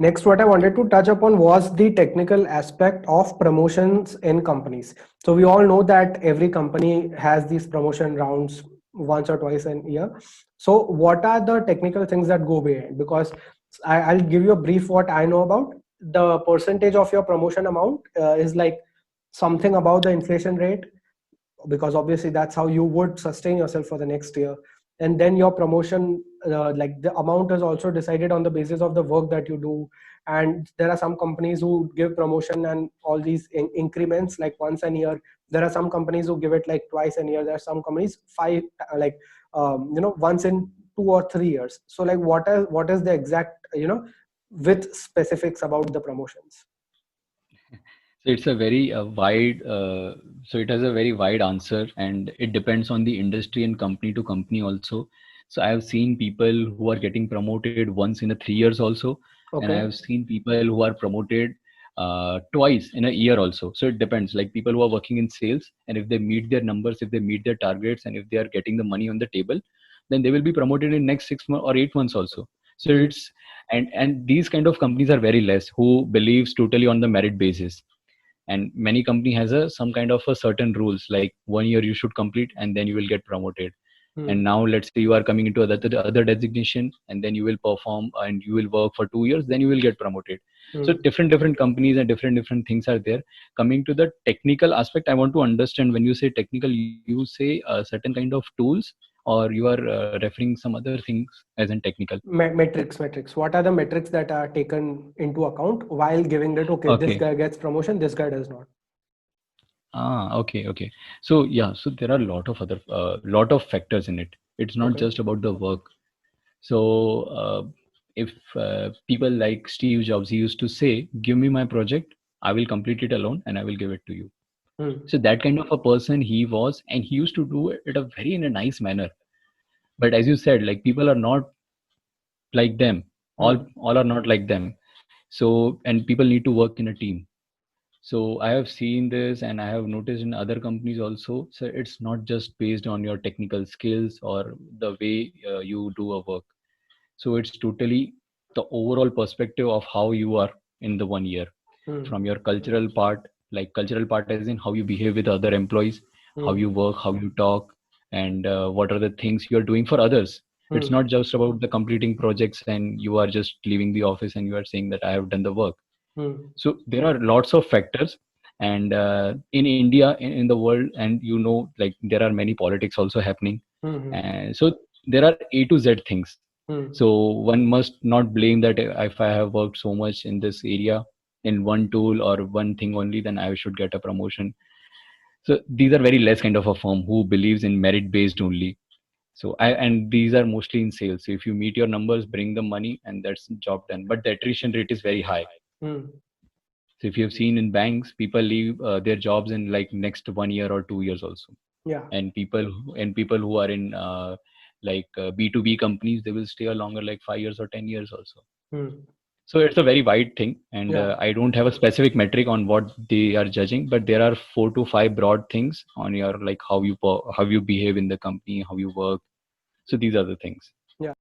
Next, what I wanted to touch upon was the technical aspect of promotions in companies. So we all know that every company has these promotion rounds once or twice a year. So what are the technical things that go behind? Because I'll give you a brief what I know about. The percentage of your promotion amount is like something about the inflation rate, because obviously that's how you would sustain yourself for the next year. And then your promotion, like the amount is also decided on the basis of the work that you do. And there are some companies who give promotion and all these increments like once a year. There are some companies who give it like twice a year. There are some companies five, like once in 2 or 3 years. So like what is the exact, with specifics about the promotions? So it's a very wide, so it has a very wide answer, and it depends on the industry and company to company also. So I have seen people who are getting promoted once in a 3 years also, and I Okay. have seen people who are promoted twice in a year also. So it depends. Like people who are working in sales, and if they meet their numbers, if they meet their targets, and if they are getting the money on the table, then they will be promoted in next 6 months or 8 months also. So Hmm. it's and these kind of companies are very less who believes totally on the merit basis, and many company has a some kind of a certain rules like 1 year you should complete and then you will get promoted. Hmm. And now let's say you are coming into other designation, and then you will perform and you will work for 2 years, then you will get promoted. So Hmm. different companies and different things are there. Coming to the technical aspect, I want to understand, when you say technical, you say a certain kind of tools, or you are referring some other things as in technical? Metrics. What are the metrics that are taken into account while giving that? Okay, this Okay. guy gets promotion, this guy does not. Okay. So yeah, so there are a lot of other lot of factors in it. It's not Okay. just about the work. So if people like Steve Jobs, he used to say, "Give me my project, I will complete it alone, and I will give it to you." Hmm. So that kind of a person he was, and he used to do it a very in a nice manner. But as you said, like people are not like them. All Hmm. all are not like them. So and people need to work in a team. So I have seen this and I have noticed in other companies also. So it's not just based on your technical skills or the way you do a work. So it's totally the overall perspective of how you are in the 1 year, Hmm. from your cultural part, like cultural part as in how you behave with other employees, how Hmm. you work, how you talk, and what are the things you are doing for others. It's Hmm. not just about the completing projects and you are just leaving the office and you are saying that I have done the work. Hmm. So there are lots of factors. And in India, in the world, and like there are many politics also happening. Hmm. And so there are A to Z things. Hmm. So one must not blame that if I have worked so much in this area in one tool or one thing only, then I should get a promotion. So these are very less kind of a firm who believes in merit based only. So and these are mostly in sales. So if you meet your numbers, bring the money, and that's job done. But the attrition rate is very high. Hmm. So if you have seen in banks, people leave their jobs in like next 1 year or 2 years also. Yeah. And people who are in like B2B companies, they will stay a longer like 5 years or 10 years also. Hmm. So it's a very wide thing, and Yeah. I don't have a specific metric on what they are judging, but there are 4 to 5 broad things on your like how you behave in the company, how you work. So these are the things. Yeah.